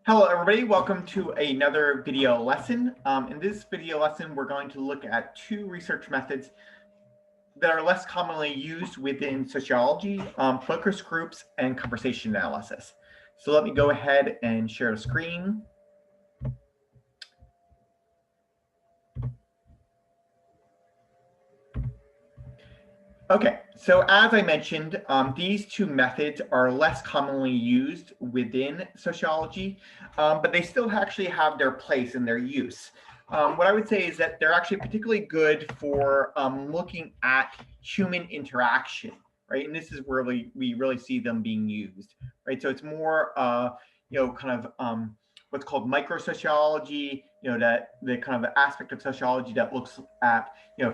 Hello, everybody. Welcome to another video lesson. In this video lesson, we're going to look at two research methods that are less commonly used within sociology, focus groups, and conversation analysis. So let me go ahead and share the screen. Okay, so as I mentioned, these two methods are less commonly used within sociology, but they still actually have their place and their use. What I would say is that they're actually particularly good for looking at human interaction, right? And this is where we really see them being used, right? So it's more, kind of what's called microsociology, that the kind of aspect of sociology that looks at,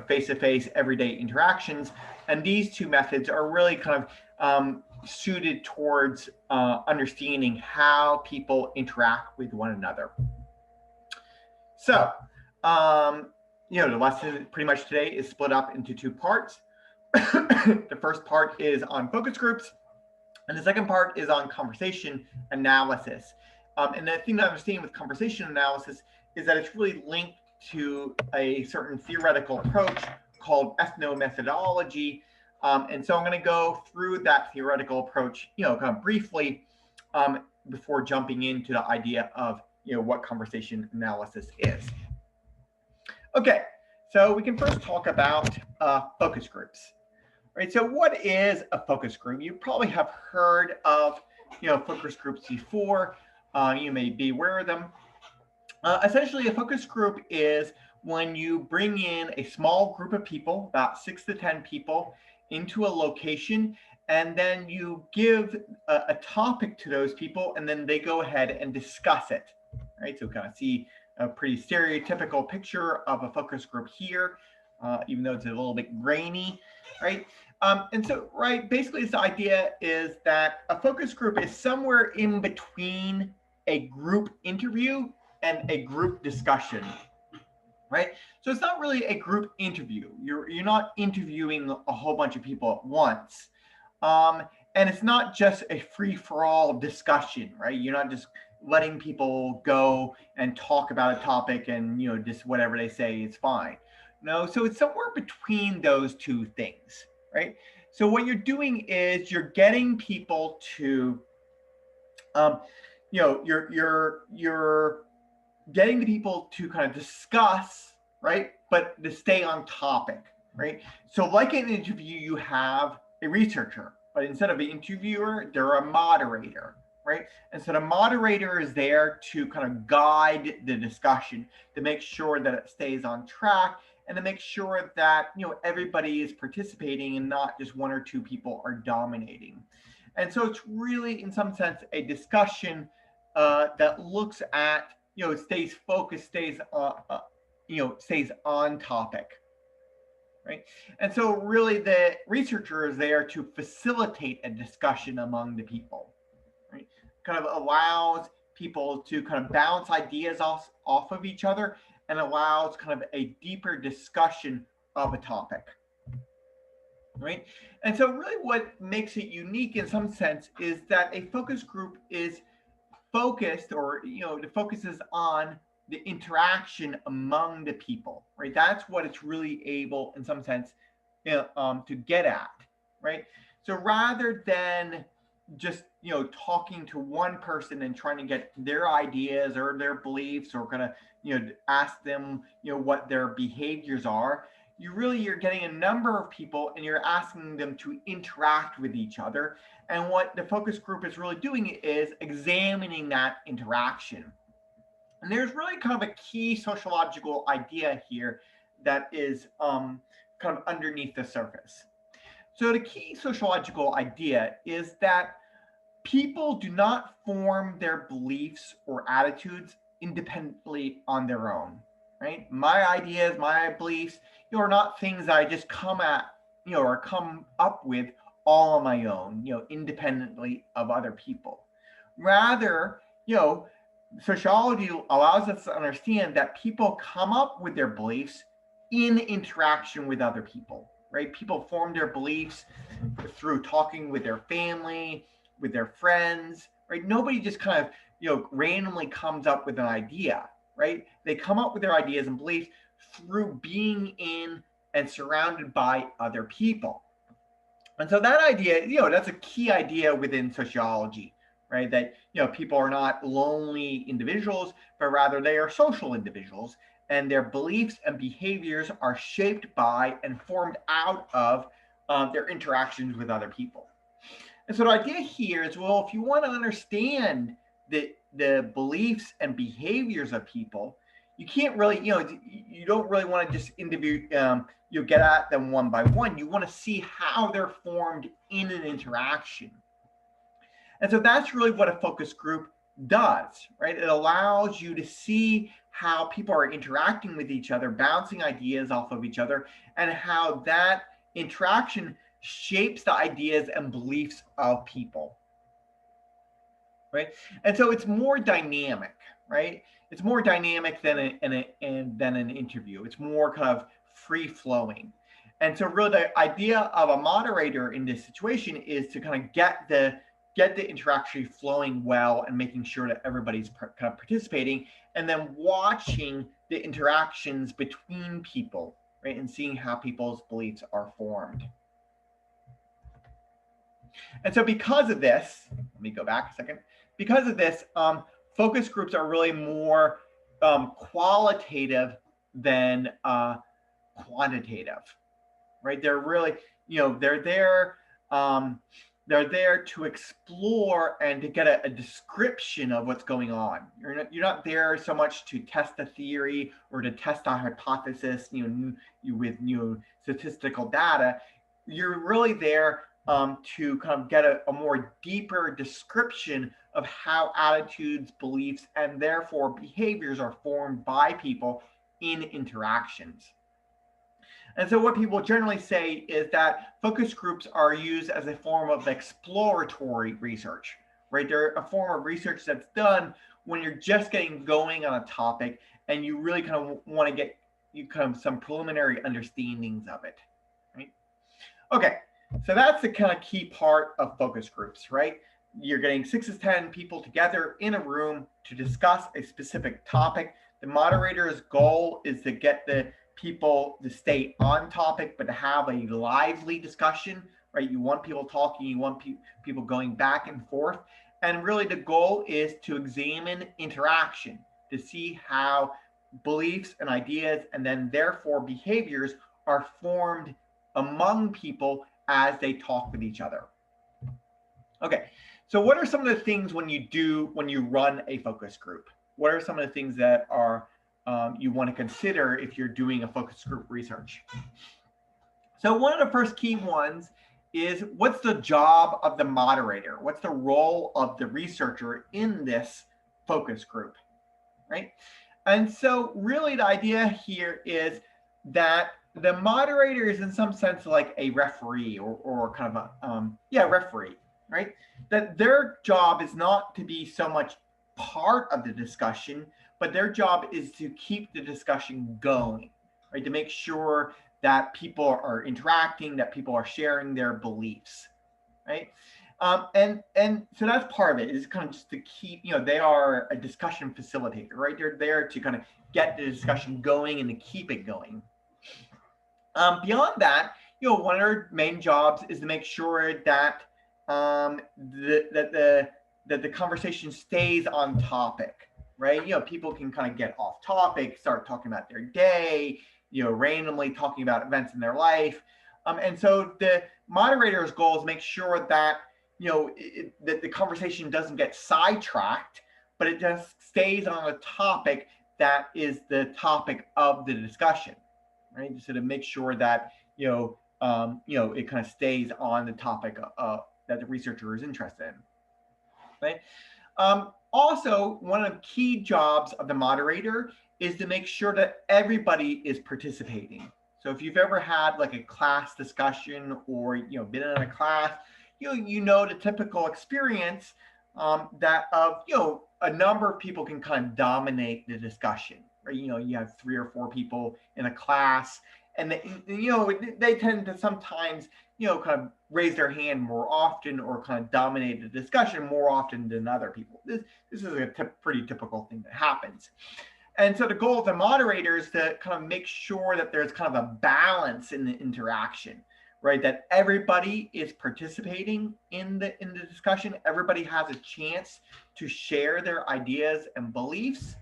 face-to-face everyday interactions. And these two methods are really kind of suited towards understanding how people interact with one another. So, the lesson pretty much today is split up into two parts. The first part is on focus groups, and the second part is on conversation analysis. And the thing to understand with conversation analysis is that it's really linked to a certain theoretical approach called ethnomethodology. And so I'm going to go through that theoretical approach, kind of briefly before jumping into the idea of, what conversation analysis is. Okay, so we can first talk about focus groups. Right, so what is a focus group? You probably have heard of, focus groups before. You may be aware of them. Essentially, a focus group is when you bring in a small group of people, about 6 to 10 people, into a location, and then you give a topic to those people, and then they go ahead and discuss it. Right, so kind of see a pretty stereotypical picture of a focus group here, even though it's a little bit grainy, right? And so, right, basically this idea is that a focus group is somewhere in between a group interview and a group discussion, right? So it's not really a group interview. You're not interviewing a whole bunch of people at once. And it's not just a free-for-all discussion, right? You're not just letting people go and talk about a topic and, just whatever they say is fine. No, so it's somewhere between those two things, right? So what you're doing is you're getting people to, you're getting the people to kind of discuss, right? But to stay on topic, right? So like in an interview, you have a researcher, but instead of an interviewer, they're a moderator, right? And so the moderator is there to kind of guide the discussion, to make sure that it stays on track, and to make sure that, everybody is participating and not just one or two people are dominating. And so it's really, in some sense, a discussion that looks at, stays focused, stays on topic, right? And so really the researcher is there to facilitate a discussion among the people, right? Kind of allows people to kind of bounce ideas off of each other and allows kind of a deeper discussion of a topic, right? And so really what makes it unique in some sense is that a focus group is focused, or it focuses on the interaction among the people, right? That's what it's really able in some sense to get at, right? So rather than just talking to one person and trying to get their ideas or their beliefs or kind of ask them what their behaviors are, you're getting a number of people and you're asking them to interact with each other. And what the focus group is really doing is examining that interaction. And there's really kind of a key sociological idea here that is kind of underneath the surface. So the key sociological idea is that people do not form their beliefs or attitudes independently on their own, right? My ideas, my beliefs, are not things that I just come at, or come up with all on my own, independently of other people. Rather, sociology allows us to understand that people come up with their beliefs in interaction with other people, right? People form their beliefs through talking with their family, with their friends, right? Nobody just kind of, randomly comes up with an idea, right? They come up with their ideas and beliefs through being in and surrounded by other people. And so that idea, that's a key idea within sociology, right? That, people are not lonely individuals, but rather they are social individuals, and their beliefs and behaviors are shaped by and formed out of their interactions with other people. And so the idea here is, well, if you want to understand the beliefs and behaviors of people, you can't really, you don't really want to just interview, you get at them one by one. You want to see how they're formed in an interaction. And so that's really what a focus group does, right? It allows you to see how people are interacting with each other, bouncing ideas off of each other, and how that interaction shapes the ideas and beliefs of people, right? And so it's more dynamic, right? It's more dynamic than an interview. It's more kind of free flowing. And so really the idea of a moderator in this situation is to kind of get the interaction flowing well and making sure that everybody's kind of participating, and then watching the interactions between people, right? And seeing how people's beliefs are formed. And so because of this, let me go back a second. Because of this, focus groups are really more qualitative than quantitative, right? They're really, they're there to explore and to get a description of what's going on. You're not there so much to test a theory or to test a hypothesis, with statistical data. You're really there to kind of get a more deeper description of how attitudes, beliefs, and therefore behaviors are formed by people in interactions. And so what people generally say is that focus groups are used as a form of exploratory research, right? They're a form of research that's done when you're just getting going on a topic and you really kind of want to get some preliminary understandings of it, right? Okay, so that's the kind of key part of focus groups, right? You're getting 6 to 10 people together in a room to discuss a specific topic. The moderator's goal is to get the people to stay on topic, but to have a lively discussion, right? You want people talking, you want people going back and forth. And really the goal is to examine interaction, to see how beliefs and ideas and then therefore behaviors are formed among people as they talk with each other. Okay, so what are some of the things when you run a focus group? What are some of the things that are you want to consider if you're doing a focus group research? So one of the first key ones is, what's the job of the moderator? What's the role of the researcher in this focus group, right? And so really the idea here is that the moderator is in some sense like a referee or kind of a referee, right? That their job is not to be so much part of the discussion, but their job is to keep the discussion going, right? To make sure that people are interacting, that people are sharing their beliefs, right? And so that's part of it, is kind of just to keep, they are a discussion facilitator, right? They're there to kind of get the discussion going and to keep it going. Beyond that, one of their main jobs is to make sure that that the conversation stays on topic, right? People can kind of get off topic, start talking about their day, randomly talking about events in their life. And so the moderator's goal is make sure that, that the conversation doesn't get sidetracked, but it just stays on a topic that is the topic of the discussion, right? So to make sure that, it kind of stays on the topic that the researcher is interested in, right? Also, one of the key jobs of the moderator is to make sure that everybody is participating. So if you've ever had like a class discussion or, been in a class, the typical experience that of, a number of people can kind of dominate the discussion, right? You have 3 or 4 people in a class, and they tend to sometimes, kind of raise their hand more often or kind of dominate the discussion more often than other people. This is a pretty typical thing that happens. And so the goal of the moderator is to kind of make sure that there's kind of a balance in the interaction, right? That everybody is participating in the discussion. Everybody has a chance to share their ideas and beliefs.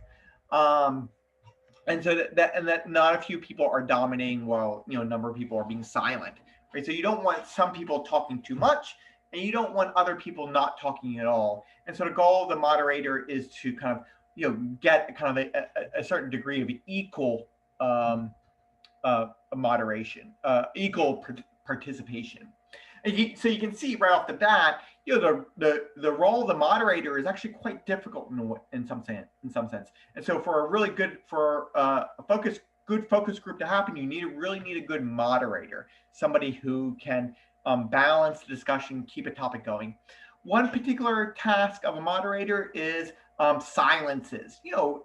And so that not a few people are dominating while a number of people are being silent, right? So you don't want some people talking too much, and you don't want other people not talking at all. And so the goal of the moderator is to kind of get kind of a certain degree of equal moderation, equal participation. And so you can see right off the bat, the role of the moderator is actually quite difficult in some sense. And so for a really good good focus group to happen, you really need a good moderator, somebody who can balance the discussion, keep a topic going. One particular task of a moderator is silences.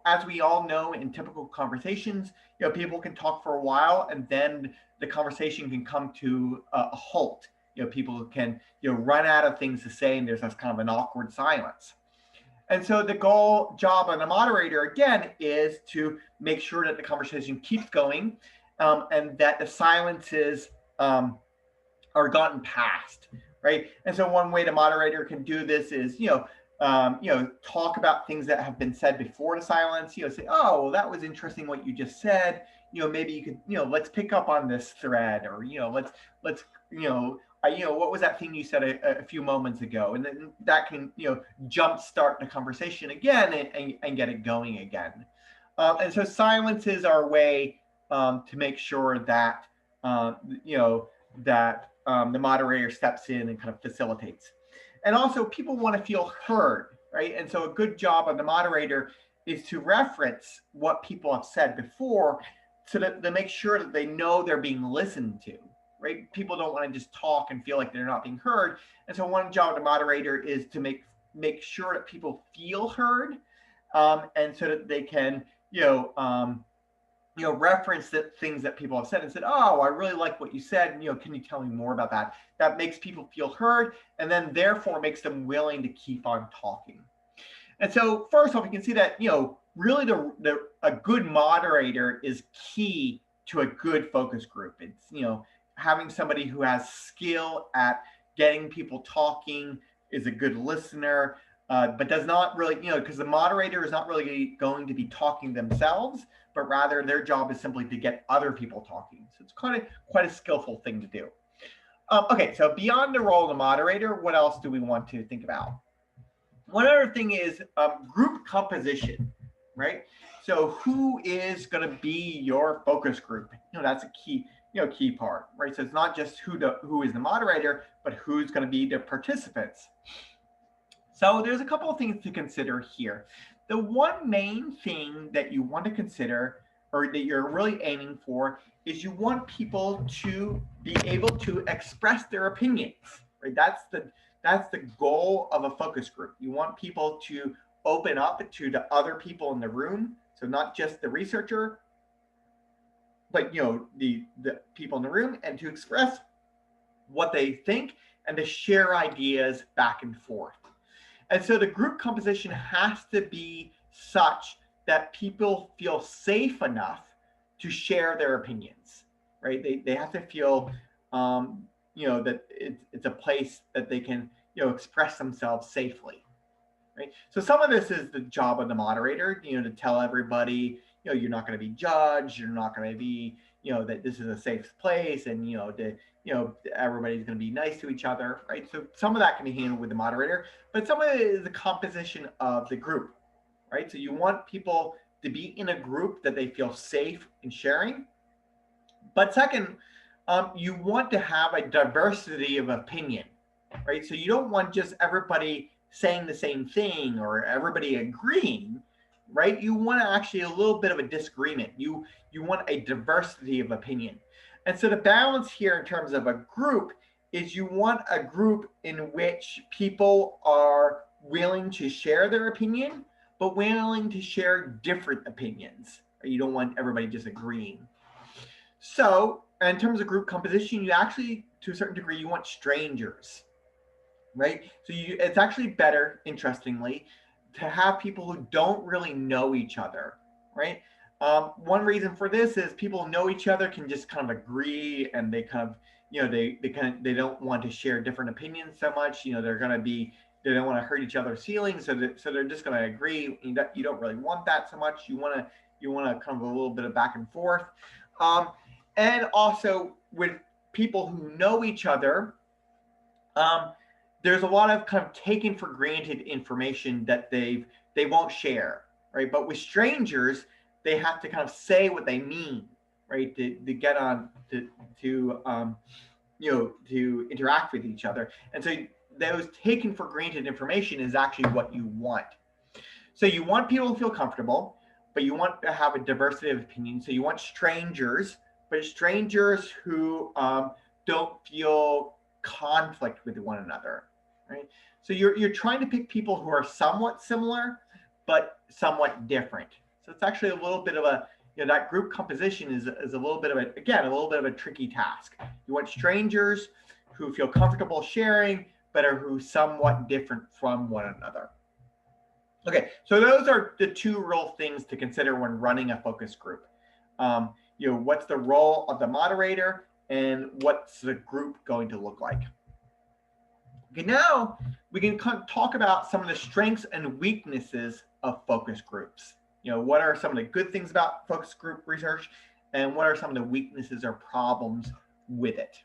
As we all know, in typical conversations, people can talk for a while and then the conversation can come to a halt. People can run out of things to say, and there's this kind of an awkward silence. And so the job of the moderator again is to make sure that the conversation keeps going, and that the silences are gotten past, right? And so one way the moderator can do this is talk about things that have been said before the silence. Say, oh, well, that was interesting what you just said. Maybe you could let's pick up on this thread, or let's what was that thing you said a few moments ago? And then that can jumpstart the conversation again and get it going again. And so silences are a way to make sure that the moderator steps in and kind of facilitates. And also, people want to feel heard, right? And so a good job of the moderator is to reference what people have said before, so that they make sure that they know they're being listened to, right? People don't want to just talk and feel like they're not being heard. And so one job of the moderator is to make sure that people feel heard, and so that they can reference the things that people have said and said, oh, I really like what you said. Can you tell me more about that? That makes people feel heard, and then therefore makes them willing to keep on talking. And so first off, you can see that, really a good moderator is key to a good focus group. It's, having somebody who has skill at getting people talking, is a good listener, but does not really, because the moderator is not really going to be talking themselves, but rather their job is simply to get other people talking. So it's quite a skillful thing to do. Okay, so beyond the role of the moderator, what else do we want to think about? One other thing is group composition, right? So who is going to be your focus group? That's a key part, right? So it's not just who is the moderator, but who's going to be the participants. So there's a couple of things to consider here. The one main thing that you want to consider, or that you're really aiming for, is you want people to be able to express their opinions, right? That's the goal of a focus group. You want people to open up to the other people in the room. So not just the researcher, but the people in the room, and to express what they think and to share ideas back and forth. And so the group composition has to be such that people feel safe enough to share their opinions, right? They have to feel, that it's a place that they can, express themselves safely, right? So some of this is the job of the moderator, to tell everybody, you're not going to be judged, you're not going to be, that this is a safe place, and everybody's going to be nice to each other, right? So some of that can be handled with the moderator, but some of it is the composition of the group, right? So you want people to be in a group that they feel safe in sharing. But second, you want to have a diversity of opinion, right? So you don't want just everybody saying the same thing or everybody agreeing, right? You want actually a little bit of a disagreement. You want a diversity of opinion. And so the balance here in terms of a group is you want a group in which people are willing to share their opinion, but willing to share different opinions. You don't want everybody just agreeing. So in terms of group composition, you actually to a certain degree, you want strangers, right? So it's actually better, interestingly, to have people who don't really know each other, right? One reason for this is people know each other, can just kind of agree, and they kind of, they don't want to share different opinions so much. They don't want to hurt each other's feelings, so they're just going to agree. You don't really want that so much. You want to kind of a little bit of back and forth, and also with people who know each other. Um, there's a lot of kind of taken for granted information that they won't share, right? But with strangers, they have to kind of say what they mean, right? To get on to interact with each other. And so those taken for granted information is actually what you want. So you want people to feel comfortable, but you want to have a diversity of opinions. So you want strangers, but strangers who don't feel conflict with one another, right? So you're trying to pick people who are somewhat similar, but somewhat different. So it's actually a little bit of a, that group composition is a little bit of a little bit of a tricky task. You want strangers who feel comfortable sharing, but are who somewhat different from one another. Okay, so those are the two real things to consider when running a focus group. What's the role of the moderator, and what's the group going to look like? Okay, now we can talk about some of the strengths and weaknesses of focus groups. What are some of the good things about focus group research, and what are some of the weaknesses or problems with it?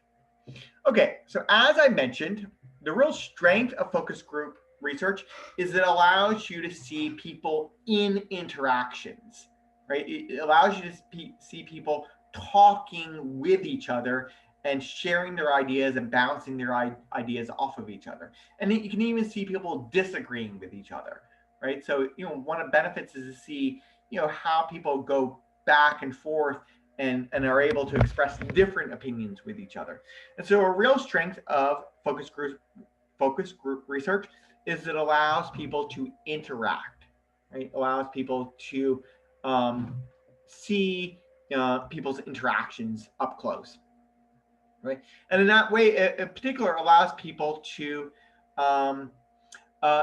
Okay, so as I mentioned, the real strength of focus group research is it allows you to see people in interactions, right? It allows you to see people talking with each other and sharing their ideas and bouncing their ideas off of each other. And you can even see people disagreeing with each other, right? So, one of the benefits is to see, how people go back and forth and are able to express different opinions with each other. And so a real strength of focus group research is it allows people to interact, right? Allows people to see people's interactions up close, right? And in that way, in particular, allows people to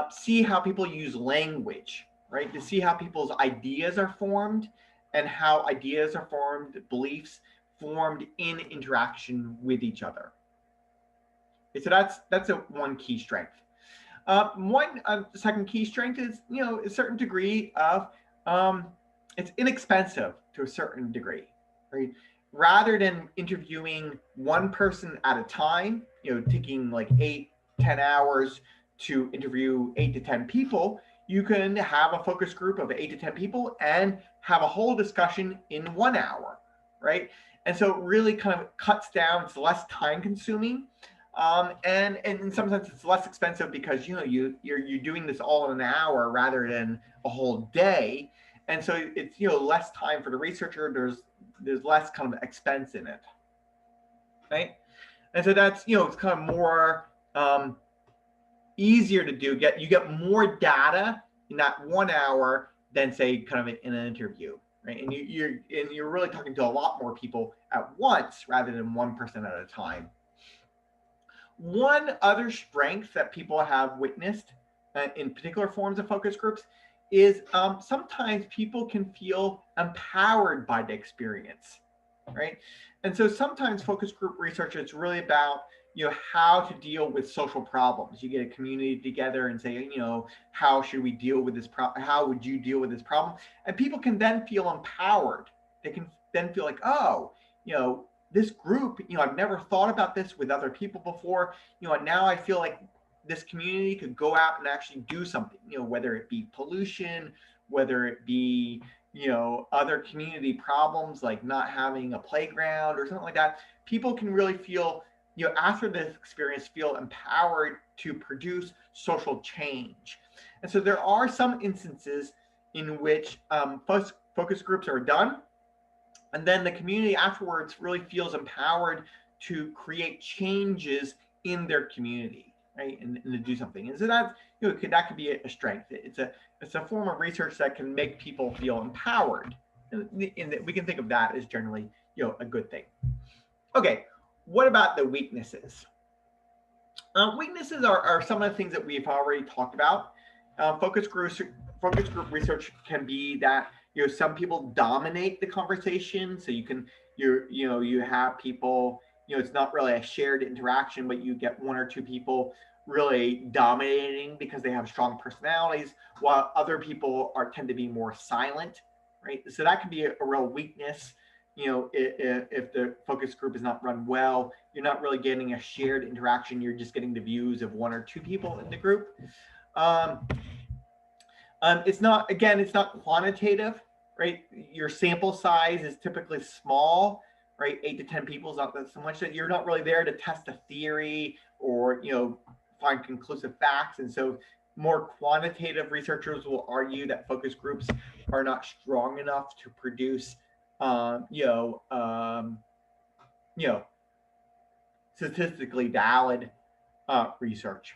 see how people use language, right? To see how people's ideas are formed, and how ideas are formed, beliefs formed in interaction with each other. Okay, so that's one key strength. One second key strength is, a certain degree of it's inexpensive to a certain degree, right? Rather than interviewing one person at a time, taking like 8-10 hours to interview 8 to 10 people, you can have a focus group of 8 to 10 people and have a whole discussion in 1 hour, right? And so it really kind of cuts down, it's less time consuming. And in some sense, it's less expensive because you're doing this all in an hour rather than a whole day, and so it's less time for the researcher. There's less kind of expense in it, right? And so that's it's kind of more easier to do. You get more data in that 1 hour than say kind of in an interview, right? And you're really talking to a lot more people at once rather than one person at a time. One other strength that people have witnessed in particular forms of focus groups is sometimes people can feel empowered by the experience, right? And so sometimes focus group research is really about how to deal with social problems. You get a community together and say, how should we deal with this problem? How would you deal with this problem? And people can then feel empowered. They can then feel like, oh, this group, I've never thought about this with other people before, and now I feel like this community could go out and actually do something, whether it be pollution, whether it be, other community problems like not having a playground or something like that. People can really feel, after this experience, feel empowered to produce social change. And so there are some instances in which focus groups are done, and then the community afterwards really feels empowered to create changes in their community, right? And to do something. And so that's, that could be a strength. It's a form of research that can make people feel empowered. And we can think of that as generally, a good thing. Okay, what about the weaknesses? Weaknesses are some of the things that we've already talked about. Focus group research can be that some people dominate the conversation, so you have people, it's not really a shared interaction, but you get one or two people really dominating because they have strong personalities, while other people tend to be more silent, right? So that can be a real weakness. If the focus group is not run well, you're not really getting a shared interaction. You're just getting the views of one or two people in the group. It's not quantitative, right? Your sample size is typically small, right? 8 to 10 people is not that so much. That you're not really there to test a theory or find conclusive facts. And so more quantitative researchers will argue that focus groups are not strong enough to produce statistically valid research.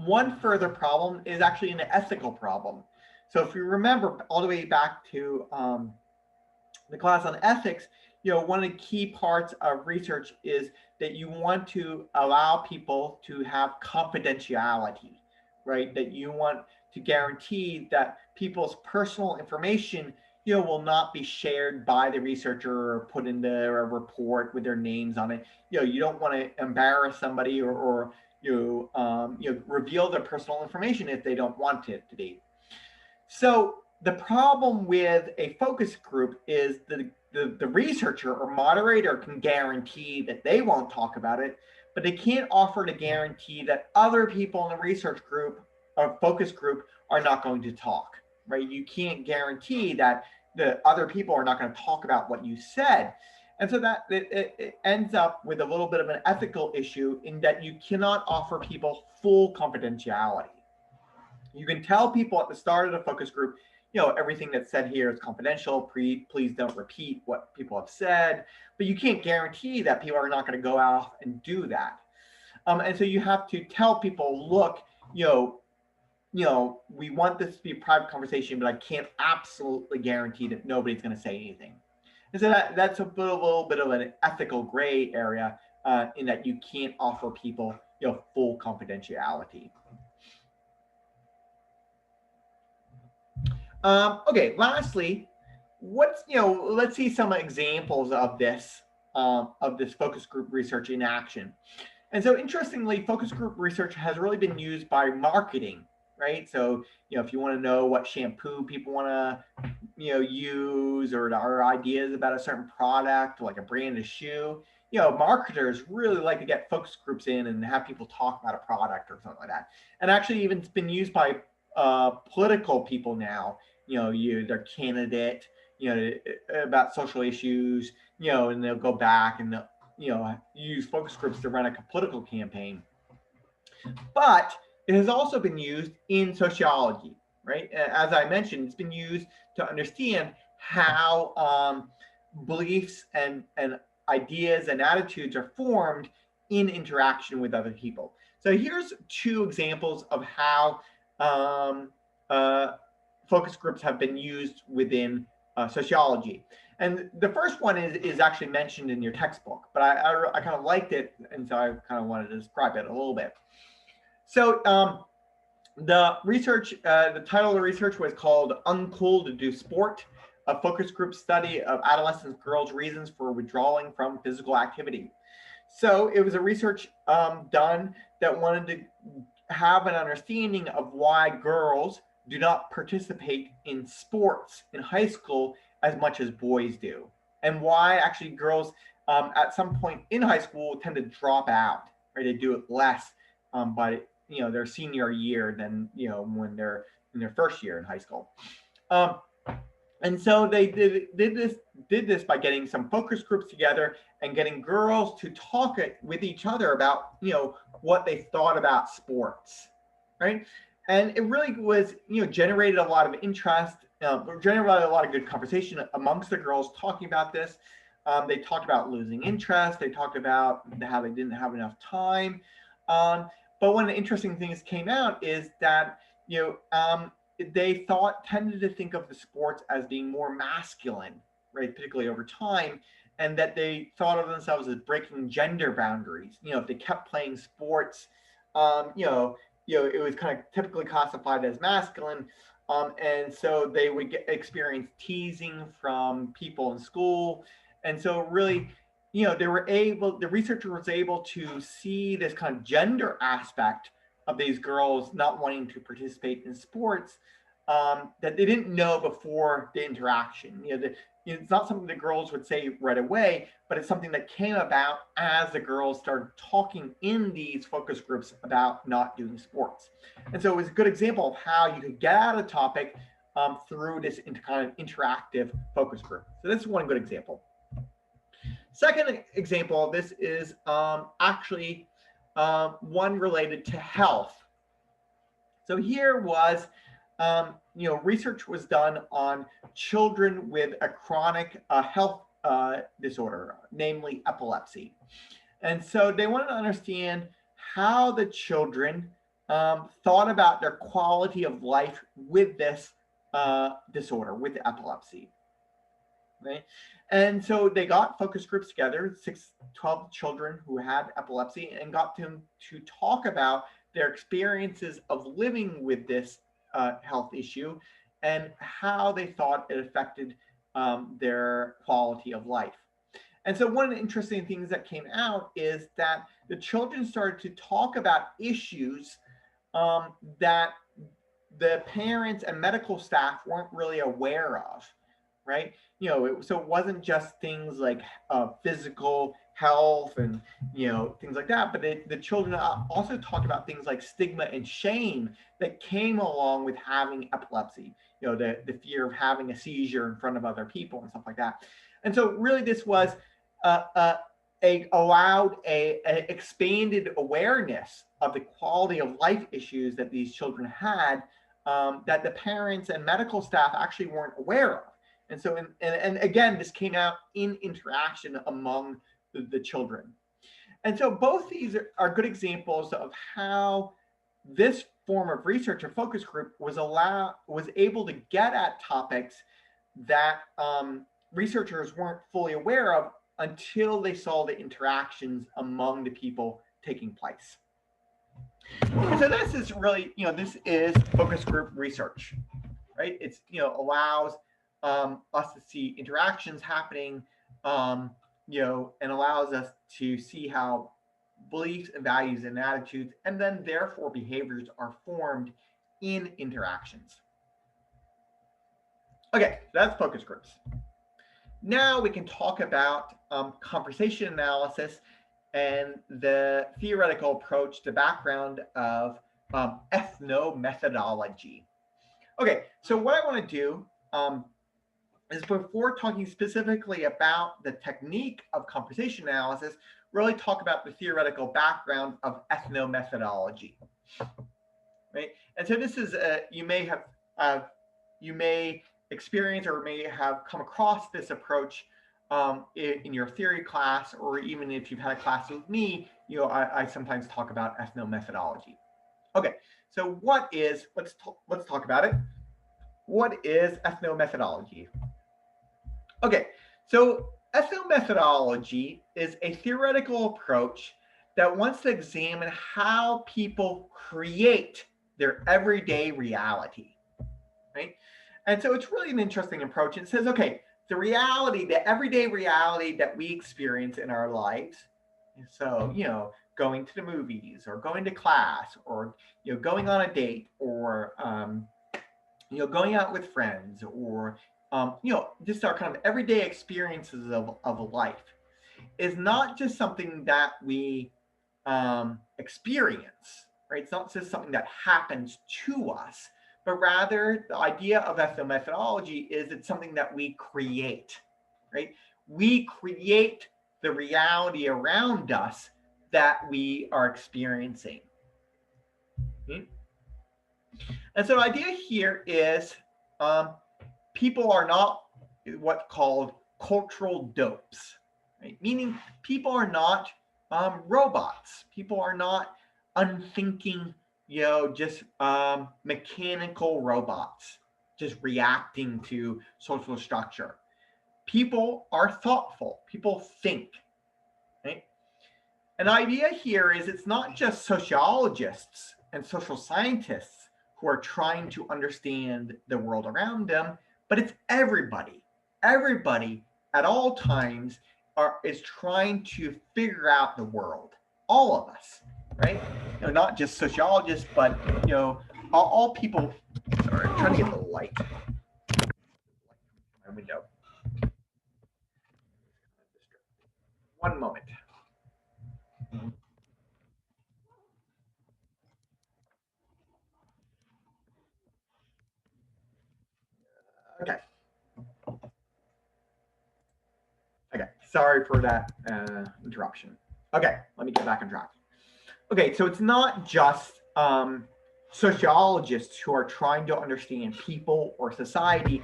One further problem is actually an ethical problem. So if you remember all the way back to the class on ethics, one of the key parts of research is that you want to allow people to have confidentiality, right? That you want to guarantee that people's personal information will not be shared by the researcher or put into a report with their names on it. You don't want to embarrass somebody or reveal their personal information if they don't want it to be. So the problem with a focus group is the researcher or moderator can guarantee that they won't talk about it, but they can't offer to guarantee that other people in the research group or focus group are not going to talk, right? You can't guarantee that the other people are not going to talk about what you said. And so that it ends up with a little bit of an ethical issue in that you cannot offer people full confidentiality. You can tell people at the start of the focus group, everything that's said here is confidential. Please don't repeat what people have said, but you can't guarantee that people are not going to go out and do that. And so you have to tell people, look, we want this to be a private conversation, but I can't absolutely guarantee that nobody's going to say anything. And so that's a little bit of an ethical gray area in that you can't offer people, full confidentiality. Okay, lastly, let's see some examples of this focus group research in action. And so interestingly, focus group research has really been used by marketing, right? So, if you want to know what shampoo people want to, use or ideas about a certain product, like a brand of shoe, marketers really like to get focus groups in and have people talk about a product or something like that. And actually even it's been used by political people now, their candidate, about social issues, and they'll go back and use focus groups to run a political campaign. But it has also been used in sociology, right? As I mentioned, it's been used to understand how beliefs and ideas and attitudes are formed in interaction with other people. So here's two examples of how focus groups have been used within sociology. And the first one is actually mentioned in your textbook, but I kind of liked it, and so I kind of wanted to describe it a little bit. So the research, the title of the research was called "Uncool to Do Sport: A Focus Group Study of Adolescent Girls' Reasons for Withdrawing from Physical Activity." So it was a research done that wanted to have an understanding of why girls do not participate in sports in high school as much as boys do, and why actually girls at some point in high school tend to drop out, right? They do it less by their senior year than when they're in their first year in high school. And so they did this by getting some focus groups together and getting girls to talk with each other about what they thought about sports, right? And it really was generated a lot of interest, generated a lot of good conversation amongst the girls talking about this. They talked about losing interest. They talked about how they didn't have enough time. But one of the interesting things came out is that they tended to think of the sports as being more masculine, right? Particularly over time, and that they thought of themselves as breaking gender boundaries. If they kept playing sports, um, you know, it was kind of typically classified as masculine, and so they would experience teasing from people in school, and so really, the researcher was able to see this kind of gender aspect of these girls not wanting to participate in sports, that they didn't know before the interaction. It's not something the girls would say right away, but it's something that came about as the girls started talking in these focus groups about not doing sports. And so it was a good example of how you could get at a topic through this kind of interactive focus group. So this is one good example. Second example of this is actually one related to health. So here was, research was done on children with a chronic health disorder, namely epilepsy. And so they wanted to understand how the children thought about their quality of life with this disorder, with epilepsy. Right? And so they got focus groups together, 12 children who had epilepsy, and got them to talk about their experiences of living with this health issue and how they thought it affected their quality of life. And so one of the interesting things that came out is that the children started to talk about issues that the parents and medical staff weren't really aware of, right? So it wasn't just things like physical health and things like that, but the children also talked about things like stigma and shame that came along with having epilepsy. The fear of having a seizure in front of other people and stuff like that. And so really this was allowed a expanded awareness of the quality of life issues that these children had, that the parents and medical staff actually weren't aware of. And so, and again, this came out in interaction among the children. And so both these are good examples of how this form of research or focus group was able to get at topics that researchers weren't fully aware of until they saw the interactions among the people taking place. So this is really, this is focus group research, right? It's, allows us to see interactions happening, and allows us to see how beliefs and values and attitudes, and then therefore behaviors are formed in interactions. Okay, so that's focus groups. Now we can talk about conversation analysis and the theoretical approach to background of ethnomethodology. Okay, so what I want to do is, before talking specifically about the technique of conversation analysis, really talk about the theoretical background of ethnomethodology, right? And so this is, you may experience or may have come across this approach in your theory class, or even if you've had a class with me, I sometimes talk about ethnomethodology. Okay, so let's talk about it. What is ethnomethodology? Okay, so ethnomethodology is a theoretical approach that wants to examine how people create their everyday reality, right? And so it's really an interesting approach. It says, okay, the everyday reality that we experience in our lives. So, going to the movies, or going to class, or, going on a date, or, going out with friends, or, just our kind of everyday experiences of life is not just something that we experience, right? It's not just something that happens to us, but rather the idea of ethnomethodology is it's something that we create, right? We create the reality around us that we are experiencing. Okay? And so the idea here is people are not what's called cultural dopes, right? Meaning people are not robots. People are not unthinking, just mechanical robots, just reacting to social structure. People are thoughtful. People think, right? An idea here is it's not just sociologists and social scientists who are trying to understand the world around them, but it's everybody. Everybody at all times is trying to figure out the world. All of us, right? Not just sociologists, but all people. Sorry, I'm trying to get the light. My window. One moment. Okay. Okay. Sorry for that interruption. Okay, let me get back on track. Okay, so it's not just sociologists who are trying to understand people or society.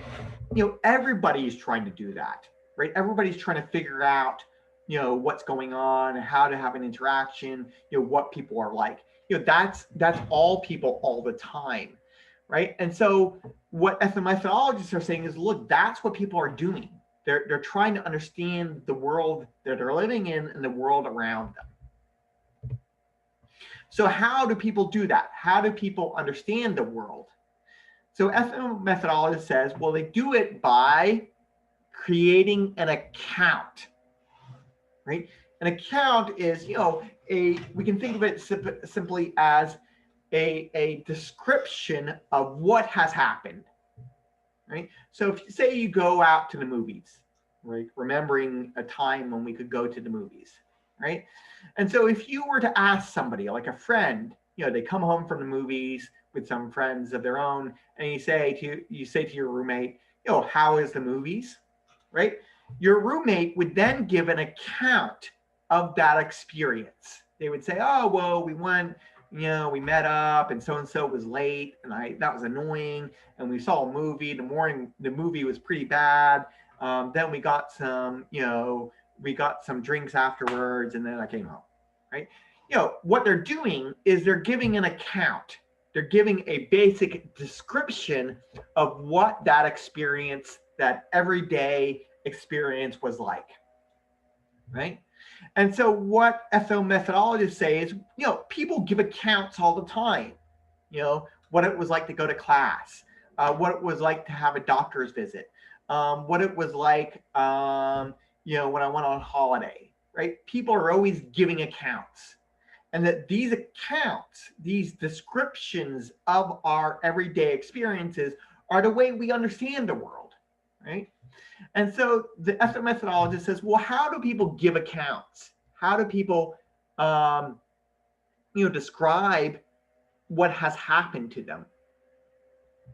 Everybody is trying to do that, right? Everybody's trying to figure out, what's going on, how to have an interaction, what people are like. That's all people all the time, right? And so what ethnomethodologists are saying is, look, that's what people are doing. They're trying to understand the world that they're living in and the world around them. So how do people do that? How do people understand the world? So ethnomethodology says, well, they do it by creating an account, right? An account is, we can think of it simply as a description of what has happened, right? So if you say you go out to the movies, right? Remembering a time when we could go to the movies, right? And so if you were to ask somebody, like a friend, they come home from the movies with some friends of their own, and you say to your roommate, how is the movies, right? Your roommate would then give an account of that experience. They would say, oh, well, we went, we met up and so was late and that was annoying. And we saw a movie. The movie was pretty bad. Then we got some drinks afterwards, and then I came home, right? What they're doing is they're giving an account. They're giving a basic description of what that experience, that everyday experience was like, right? And so what ethnomethodologists say is, people give accounts all the time, what it was like to go to class, what it was like to have a doctor's visit, what it was like, when I went on holiday, right? People are always giving accounts. And that these accounts, these descriptions of our everyday experiences are the way we understand the world, right? And so the ethnomethodologist says, well, how do people give accounts? How do people, describe what has happened to them,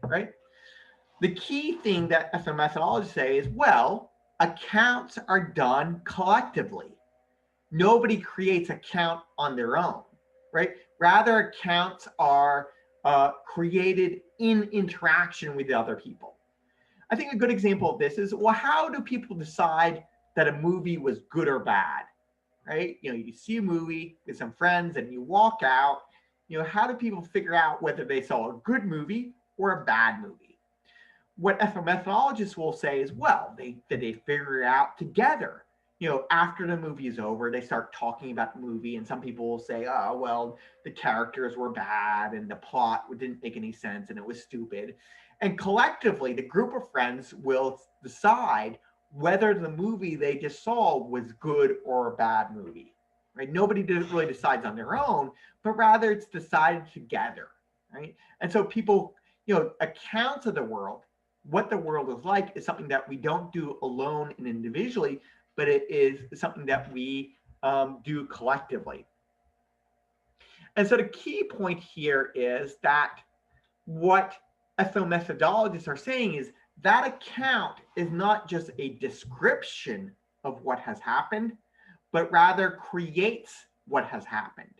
right? The key thing that ethnomethodologists say is, well, accounts are done collectively. Nobody creates account on their own, right? Rather, accounts are created in interaction with other people. I think a good example of this is, well, how do people decide that a movie was good or bad, right? You see a movie with some friends and you walk out, how do people figure out whether they saw a good movie or a bad movie? What ethnomethodologists will say is, well, they figure it out together. After the movie is over, they start talking about the movie, and some people will say, oh, well, the characters were bad and the plot didn't make any sense and it was stupid. And collectively, the group of friends will decide whether the movie they just saw was good or a bad movie, right? Nobody really decides on their own, but rather it's decided together, right? And so people, accounts of the world, what the world is like, is something that we don't do alone and individually, but it is something that we do collectively. And so the key point here is that what ethnomethodologists are saying is that account is not just a description of what has happened, but rather creates what has happened,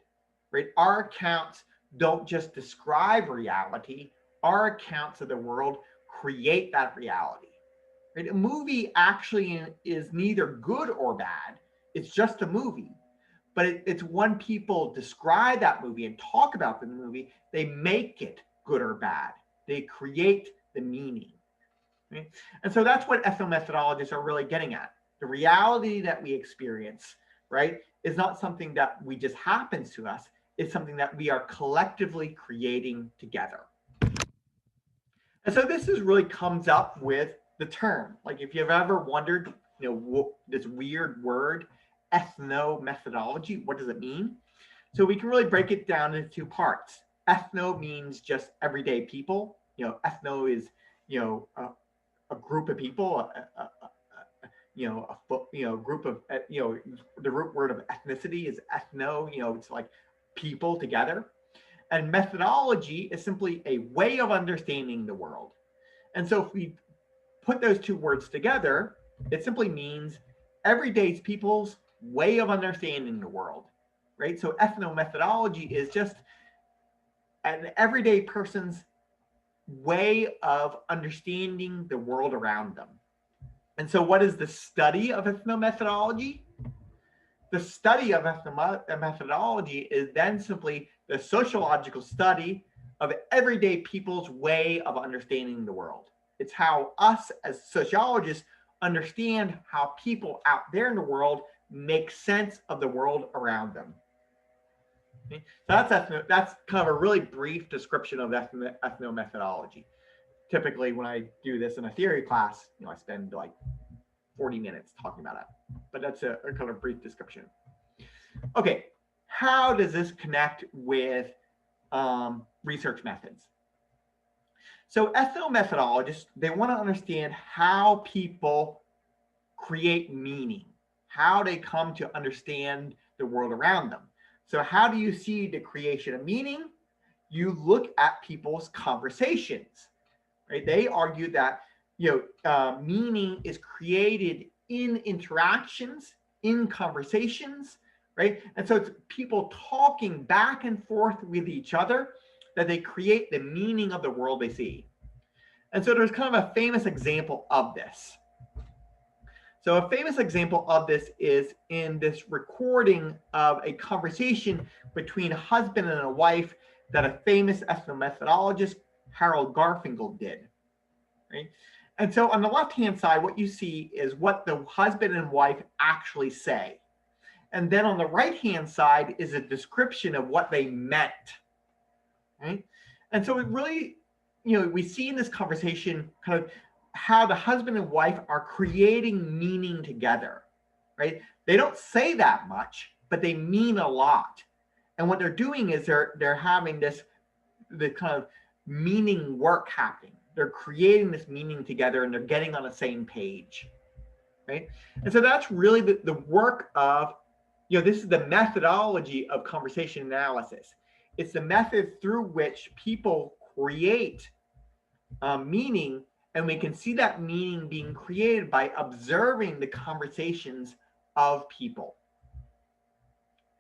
right? Our accounts don't just describe reality. Our accounts of the world create that reality. Right? A movie actually is neither good or bad. It's just a movie. But it's when people describe that movie and talk about the movie, they make it good or bad. They create the meaning. Right? And so that's what ethnomethodologists are really getting at. The reality that we experience, right, is not something that we just happens to us. It's something that we are collectively creating together. And so this is really comes up with the term. Like if you've ever wondered, this weird word, ethnomethodology, what does it mean? So we can really break it down into two parts. Ethno means just everyday people. Ethno is, a group of people, group of, the root word of ethnicity is ethno, it's like people together. And methodology is simply a way of understanding the world. And so if we put those two words together, it simply means everyday people's way of understanding the world, right? So ethnomethodology is just an everyday person's way of understanding the world around them. And so what is the study of ethnomethodology? The study of ethnomethodology is then simply the sociological study of everyday people's way of understanding the world. It's how us as sociologists understand how people out there in the world make sense of the world around them. Okay? So that's kind of a really brief description of ethnomethodology. Typically, when I do this in a theory class, I spend like 40 minutes talking about it. But that's a kind of brief description. Okay, how does this connect with research methods? So ethnomethodologists, they want to understand how people create meaning, how they come to understand the world around them. So how do you see the creation of meaning? You look at people's conversations, right? They argue that meaning is created in interactions, in conversations, right? And so it's people talking back and forth with each other that they create the meaning of the world they see. And so there's kind of a famous example of this. So a famous example of this is in this recording of a conversation between a husband and a wife that a famous ethnomethodologist, Harold Garfinkel, did. Right? And so on the left-hand side, what you see is what the husband and wife actually say. And then on the right-hand side is a description of what they meant. Right? And so it really, we see in this conversation kind of how the husband and wife are creating meaning together, right? They don't say that much, but they mean a lot. And what they're doing is they're having the kind of meaning work happening. They're creating this meaning together and they're getting on the same page, right? And so that's really the work of, this is the methodology of conversation analysis. It's the method through which people create meaning, and we can see that meaning being created by observing the conversations of people,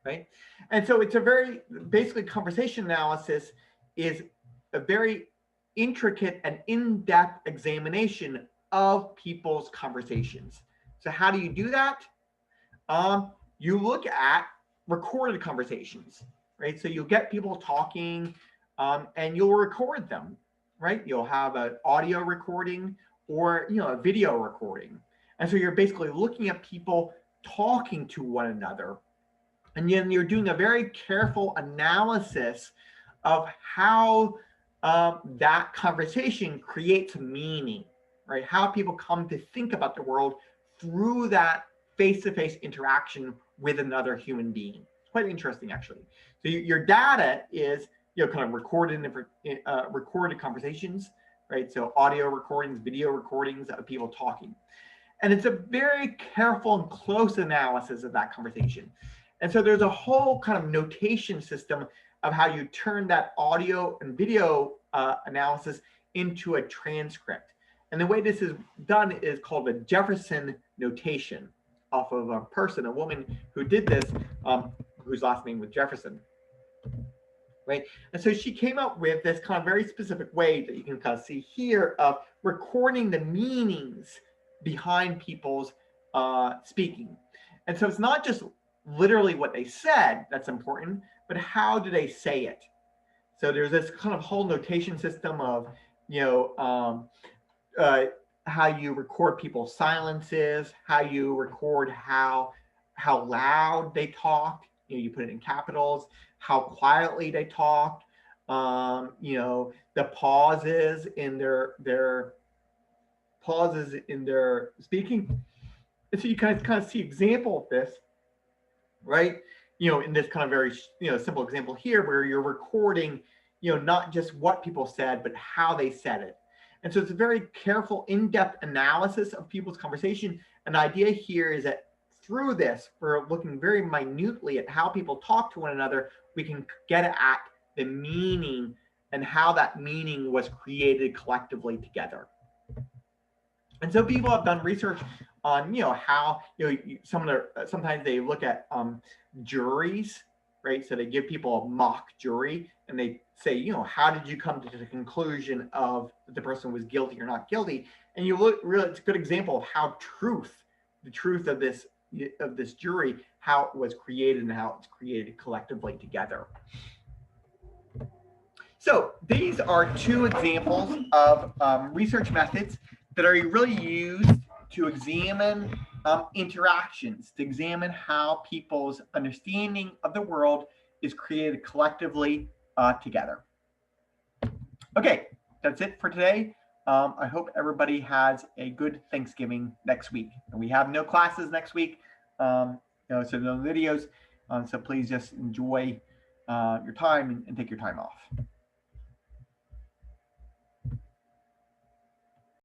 right? And so it's basically conversation analysis is a very intricate and in-depth examination of people's conversations. So how do you do that? You look at recorded conversations, right? So you'll get people talking and you'll record them, right? You'll have an audio recording or a video recording. And so you're basically looking at people talking to one another. And then you're doing a very careful analysis of how that conversation creates meaning, right? How people come to think about the world through that face-to-face interaction with another human being. It's quite interesting, actually. So your data is kind of recorded conversations, right? So audio recordings, video recordings of people talking. And it's a very careful and close analysis of that conversation. And so there's a whole kind of notation system of how you turn that audio and video analysis into a transcript. And the way this is done is called the Jefferson notation, off of a woman who did this, whose last name was Jefferson. Right? And so she came up with this kind of very specific way that you can kind of see here of recording the meanings behind people's speaking. And so it's not just literally what they said that's important, but how do they say it? So there's this kind of whole notation system of, how you record people's silences, how you record how loud they talk. You put it in capitals, how quietly they talk. The pauses in their pauses in their speaking. And so you kind of see example of this, right? In this kind of very simple example here, where you're recording, not just what people said, but how they said it. And so it's a very careful, in-depth analysis of people's conversation. And the idea here is that through this, we're looking very minutely at how people talk to one another. We can get at the meaning and how that meaning was created collectively together. And so people have done research on, how, sometimes they look at juries, right? So they give people a mock jury and they say, how did you come to the conclusion of that the person was guilty or not guilty? And you look, really, it's a good example of how the truth of this jury, how it was created and how it's created collectively together. So these are two examples of research methods that are really used to examine interactions, to examine how people's understanding of the world is created collectively together. Okay, that's it for today. I hope everybody has a good Thanksgiving next week. And we have no classes next week, so no videos. So please just enjoy your time and take your time off.